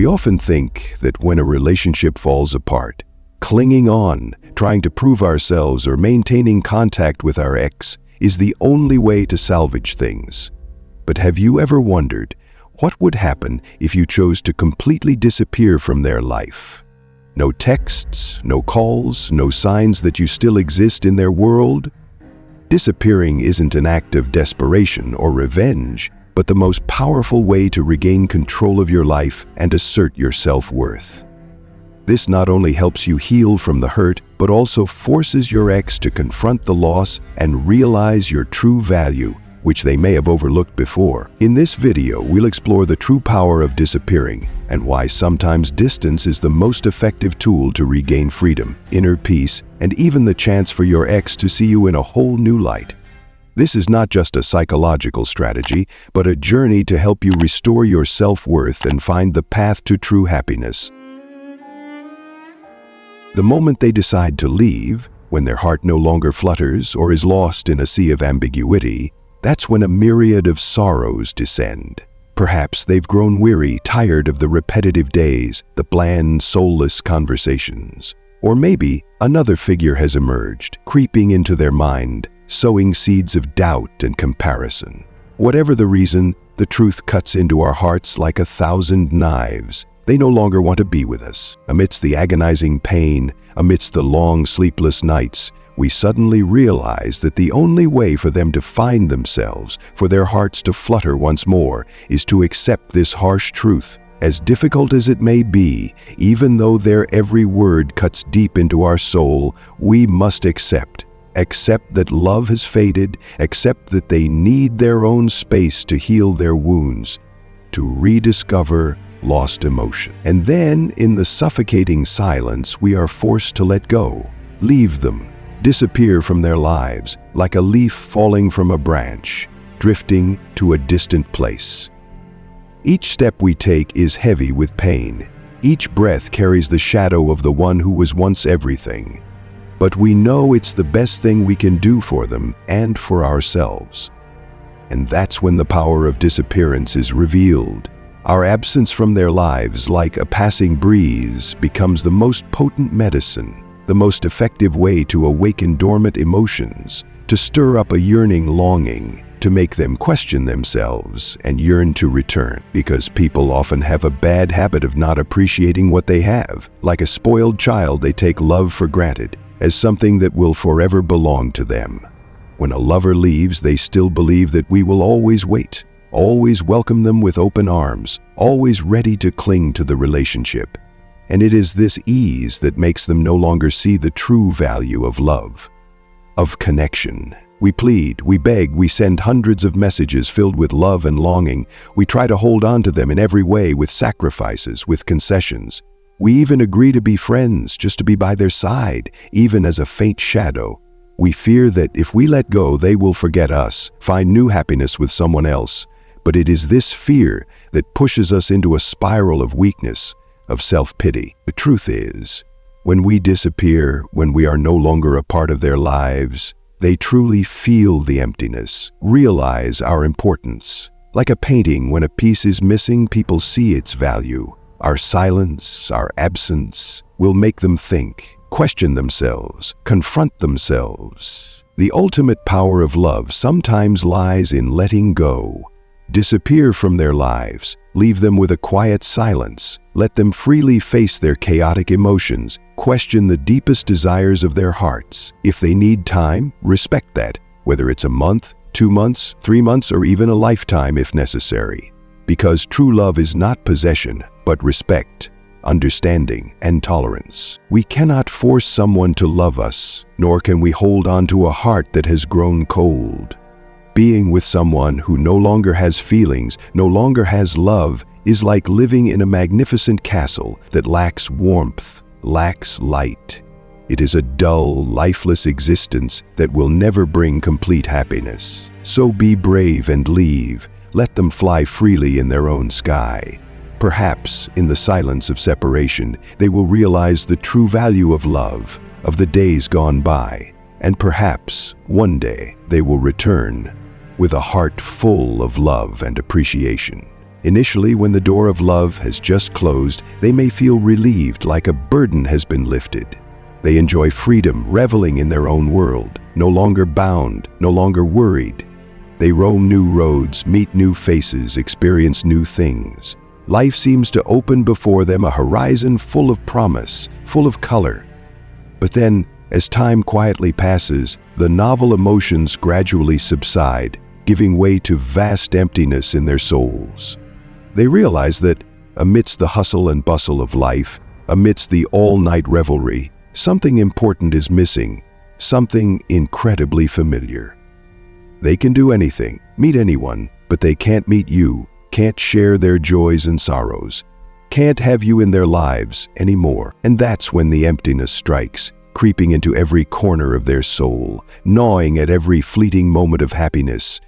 We often think that when a relationship falls apart, clinging on, trying to prove ourselves, or maintaining contact with our ex is the only way to salvage things. But have you ever wondered what would happen if you chose to completely disappear from their life? No texts, no calls, no signs that you still exist in their world? Disappearing isn't an act of desperation or revenge, but the most powerful way to regain control of your life and assert your self-worth. This not only helps you heal from the hurt, but also forces your ex to confront the loss and realize your true value, which they may have overlooked before. In this video, we'll explore the true power of disappearing and why sometimes distance is the most effective tool to regain freedom, inner peace, and even the chance for your ex to see you in a whole new light. This is not just a psychological strategy, but a journey to help you restore your self-worth and find the path to true happiness. The moment they decide to leave, when their heart no longer flutters or is lost in a sea of ambiguity, that's when a myriad of sorrows descend. Perhaps they've grown weary, tired of the repetitive days, the bland, soulless conversations. Or maybe another figure has emerged, creeping into their mind, sowing seeds of doubt and comparison. Whatever the reason, the truth cuts into our hearts like 1,000 knives. They no longer want to be with us. Amidst the agonizing pain, amidst the long sleepless nights, we suddenly realize that the only way for them to find themselves, for their hearts to flutter once more, is to accept this harsh truth. As difficult as it may be, even though their every word cuts deep into our soul, we must accept. Accept that love has faded, accept that they need their own space to heal their wounds, to rediscover lost emotion. And then, in the suffocating silence, we are forced to let go, leave them, disappear from their lives, like a leaf falling from a branch, drifting to a distant place. Each step we take is heavy with pain. Each breath carries the shadow of the one who was once everything. But we know it's the best thing we can do for them and for ourselves. And that's when the power of disappearance is revealed. Our absence from their lives, like a passing breeze, becomes the most potent medicine, the most effective way to awaken dormant emotions, to stir up a yearning longing, to make them question themselves and yearn to return. Because people often have a bad habit of not appreciating what they have. Like a spoiled child, they take love for granted, as something that will forever belong to them. When a lover leaves, they still believe that we will always wait, always welcome them with open arms, always ready to cling to the relationship. And it is this ease that makes them no longer see the true value of love, of connection. We plead, we beg, we send hundreds of messages filled with love and longing. We try to hold on to them in every way, with sacrifices, with concessions. We even agree to be friends, just to be by their side, even as a faint shadow. We fear that if we let go, they will forget us, find new happiness with someone else. But it is this fear that pushes us into a spiral of weakness, of self-pity. The truth is, when we disappear, when we are no longer a part of their lives, they truly feel the emptiness, realize our importance. Like a painting, when a piece is missing, people see its value. Our silence, our absence, will make them think, question themselves, confront themselves. The ultimate power of love sometimes lies in letting go. Disappear from their lives, leave them with a quiet silence, let them freely face their chaotic emotions, question the deepest desires of their hearts. If they need time, respect that, whether it's a month, 2 months, 3 months, or even a lifetime if necessary. Because true love is not possession, but respect, understanding, and tolerance. We cannot force someone to love us, nor can we hold on to a heart that has grown cold. Being with someone who no longer has feelings, no longer has love, is like living in a magnificent castle that lacks warmth, lacks light. It is a dull, lifeless existence that will never bring complete happiness. So be brave and leave. Let them fly freely in their own sky. Perhaps, in the silence of separation, they will realize the true value of love, of the days gone by, and perhaps, one day, they will return with a heart full of love and appreciation. Initially, when the door of love has just closed, they may feel relieved, like a burden has been lifted. They enjoy freedom, reveling in their own world, no longer bound, no longer worried. They roam new roads, meet new faces, experience new things. Life seems to open before them a horizon full of promise, full of color. But then, as time quietly passes, the novel emotions gradually subside, giving way to vast emptiness in their souls. They realize that, amidst the hustle and bustle of life, amidst the all-night revelry, something important is missing, something incredibly familiar. They can do anything, meet anyone, but they can't meet you, can't share their joys and sorrows, can't have you in their lives anymore. And that's when the emptiness strikes, creeping into every corner of their soul, gnawing at every fleeting moment of happiness.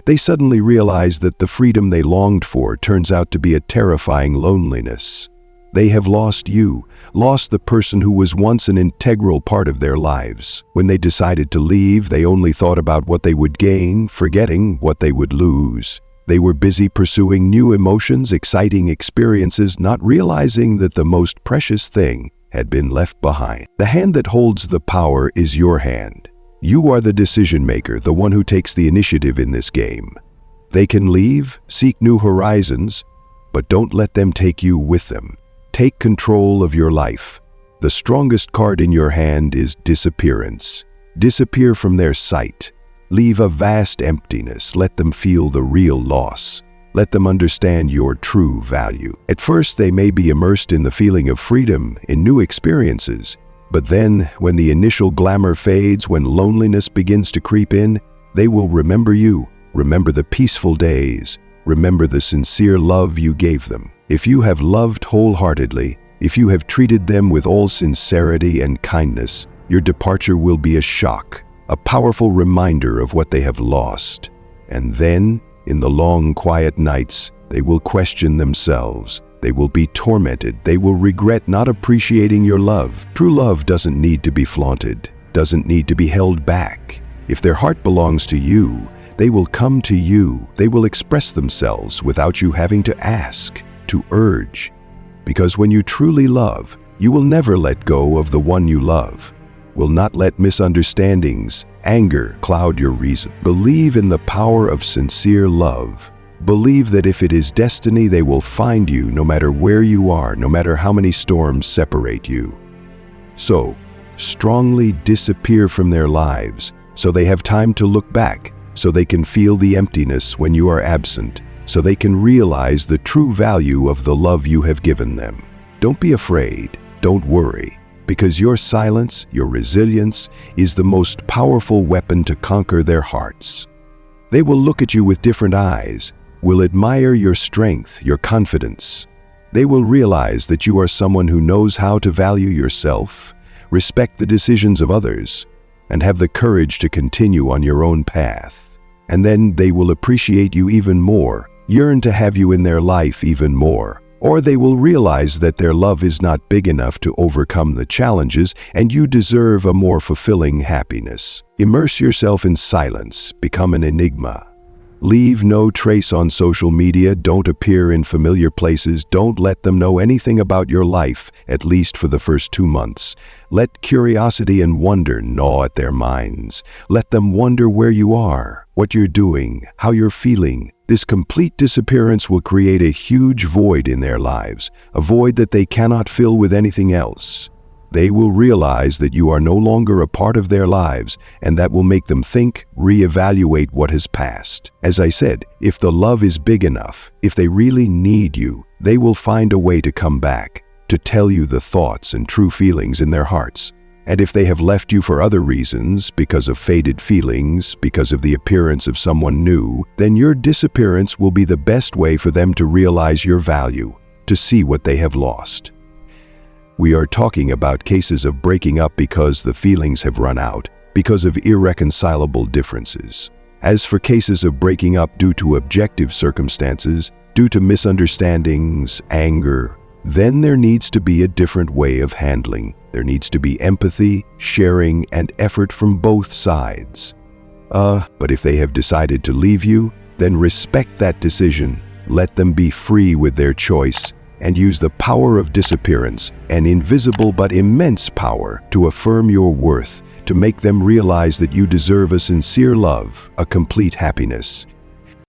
They suddenly realize that the freedom they longed for turns out to be a terrifying loneliness. They have lost you, lost the person who was once an integral part of their lives. When they decided to leave, they only thought about what they would gain, forgetting what they would lose. They were busy pursuing new emotions, exciting experiences, not realizing that the most precious thing had been left behind. The hand that holds the power is your hand. You are the decision maker, the one who takes the initiative in this game. They can leave, seek new horizons, but don't let them take you with them. Take control of your life. The strongest card in your hand is disappearance. Disappear from their sight. Leave a vast emptiness. Let them feel the real loss. Let them understand your true value. At first, they may be immersed in the feeling of freedom, in new experiences. But then, when the initial glamour fades, when loneliness begins to creep in, they will remember you, remember the peaceful days, remember the sincere love you gave them. If you have loved wholeheartedly, if you have treated them with all sincerity and kindness, your departure will be a shock, a powerful reminder of what they have lost. And then, in the long, quiet nights, they will question themselves. They will be tormented. They will regret not appreciating your love. True love doesn't need to be flaunted, doesn't need to be held back. If their heart belongs to you, they will come to you. They will express themselves without you having to ask, to urge. Because when you truly love, you will never let go of the one you love. Will not let misunderstandings, anger cloud your reason. Believe in the power of sincere love. Believe that if it is destiny, they will find you no matter where you are, no matter how many storms separate you. So, strongly disappear from their lives so they have time to look back, so they can feel the emptiness when you are absent, so they can realize the true value of the love you have given them. Don't be afraid, don't worry, because your silence, your resilience, is the most powerful weapon to conquer their hearts. They will look at you with different eyes, will admire your strength, your confidence. They will realize that you are someone who knows how to value yourself, respect the decisions of others, and have the courage to continue on your own path. And then they will appreciate you even more, yearn to have you in their life even more. Or they will realize that their love is not big enough to overcome the challenges and you deserve a more fulfilling happiness. Immerse yourself in silence, become an enigma. Leave no trace on social media, don't appear in familiar places, don't let them know anything about your life, at least for the first 2 months. Let curiosity and wonder gnaw at their minds. Let them wonder where you are, what you're doing, how you're feeling. This complete disappearance will create a huge void in their lives, a void that they cannot fill with anything else. They will realize that you are no longer a part of their lives, and that will make them think, reevaluate what has passed. As I said, if the love is big enough, if they really need you, they will find a way to come back, to tell you the thoughts and true feelings in their hearts. And if they have left you for other reasons, because of faded feelings, because of the appearance of someone new, then your disappearance will be the best way for them to realize your value, to see what they have lost. We are talking about cases of breaking up because the feelings have run out, because of irreconcilable differences. As for cases of breaking up due to objective circumstances, due to misunderstandings, anger, then there needs to be a different way of handling. There needs to be empathy, sharing, and effort from both sides. But if they have decided to leave you, then respect that decision. Let them be free with their choice and use the power of disappearance, an invisible but immense power, to affirm your worth, to make them realize that you deserve a sincere love, a complete happiness.